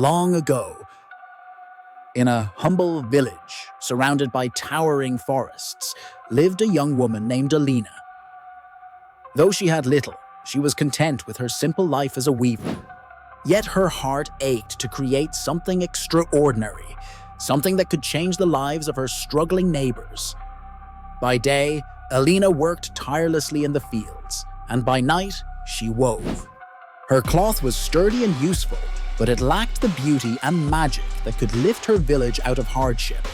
Long ago, in a humble village surrounded by towering forests, lived a young woman named Alina. Though she had little, she was content with her simple life as a weaver. Yet her heart ached to create something extraordinary, something that could change the lives of her struggling neighbors. By day, Alina worked tirelessly in the fields, and by night, she wove. Her cloth was sturdy and useful, but it lacked the beauty and magic that could lift her village out of hardship.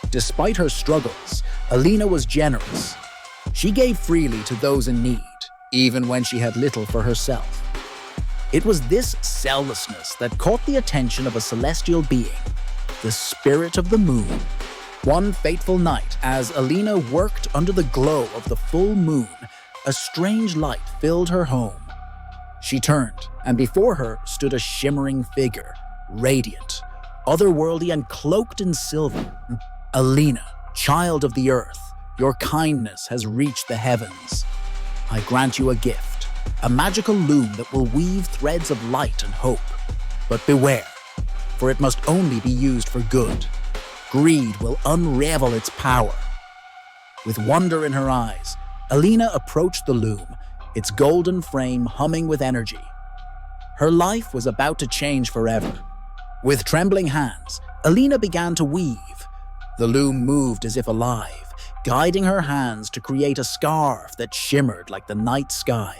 Despite her struggles, Alina was generous. She gave freely to those in need, even when she had little for herself. It was this selflessness that caught the attention of a celestial being, the spirit of the moon. One fateful night, as Alina worked under the glow of the full moon, a strange light filled her home. She turned, and before her stood a shimmering figure, radiant, otherworldly and cloaked in silver. Alina, child of the earth, your kindness has reached the heavens. I grant you a gift, a magical loom that will weave threads of light and hope. But beware, for it must only be used for good. Greed will unravel its power. With wonder in her eyes, Alina approached the loom, its golden frame humming with energy. Her life was about to change forever. With trembling hands, Alina began to weave. The loom moved as if alive, guiding her hands to create a scarf that shimmered like the night sky.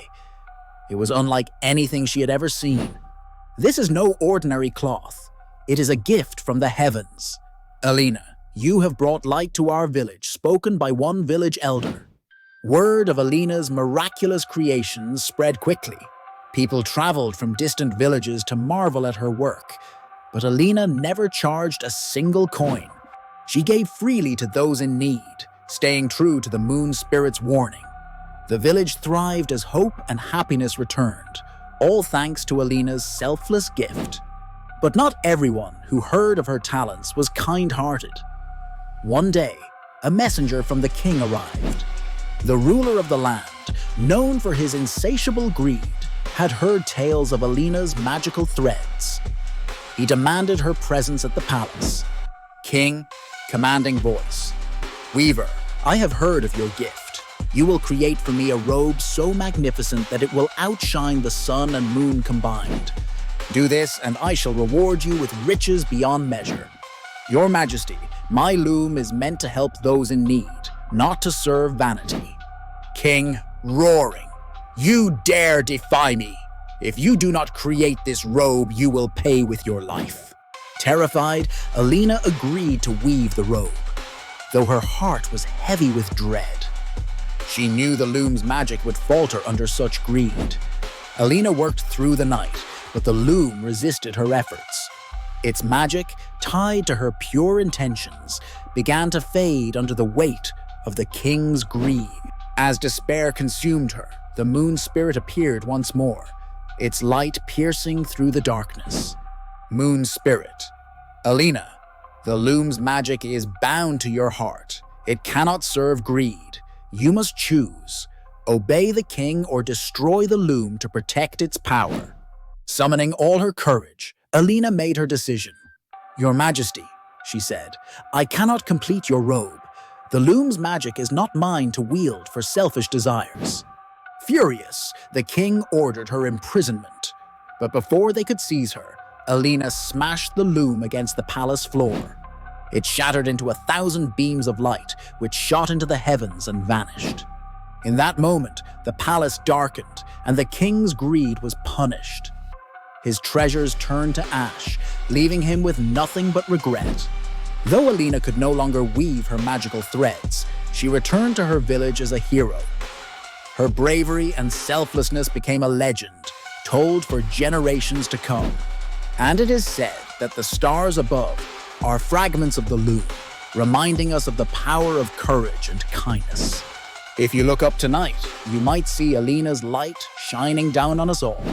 It was unlike anything she had ever seen. This is no ordinary cloth. It is a gift from the heavens. Alina, you have brought light to our village, spoken by one village elder. Word of Alina's miraculous creations spread quickly. People traveled from distant villages to marvel at her work. But Alina never charged a single coin. She gave freely to those in need, staying true to the moon spirit's warning. The village thrived as hope and happiness returned, all thanks to Alina's selfless gift. But not everyone who heard of her talents was kind-hearted. One day, a messenger from the king arrived. The ruler of the land, known for his insatiable greed, had heard tales of Alina's magical threads. He demanded her presence at the palace. King, commanding voice. Weaver, I have heard of your gift. You will create for me a robe so magnificent that it will outshine the sun and moon combined. Do this, and I shall reward you with riches beyond measure. Your Majesty, my loom is meant to help those in need, not to serve vanity. King, roaring, you dare defy me. If you do not create this robe, you will pay with your life. Terrified, Alina agreed to weave the robe, though her heart was heavy with dread. She knew the loom's magic would falter under such greed. Alina worked through the night, but the loom resisted her efforts. Its magic, tied to her pure intentions, began to fade under the weight of the king's greed. As despair consumed her, the moon spirit appeared once more, its light piercing through the darkness. Moon spirit. Alina, the loom's magic is bound to your heart. It cannot serve greed. You must choose. Obey the king or destroy the loom to protect its power. Summoning all her courage, Alina made her decision. Your Majesty, she said, I cannot complete your robe. The loom's magic is not mine to wield for selfish desires. Furious, the king ordered her imprisonment. But before they could seize her, Alina smashed the loom against the palace floor. It shattered into 1,000 beams of light, which shot into the heavens and vanished. In that moment, the palace darkened, and the king's greed was punished. His treasures turned to ash, leaving him with nothing but regret. Though Alina could no longer weave her magical threads, she returned to her village as a hero. Her bravery and selflessness became a legend, told for generations to come. And it is said that the stars above are fragments of the loom, reminding us of the power of courage and kindness. If you look up tonight, you might see Alina's light shining down on us all.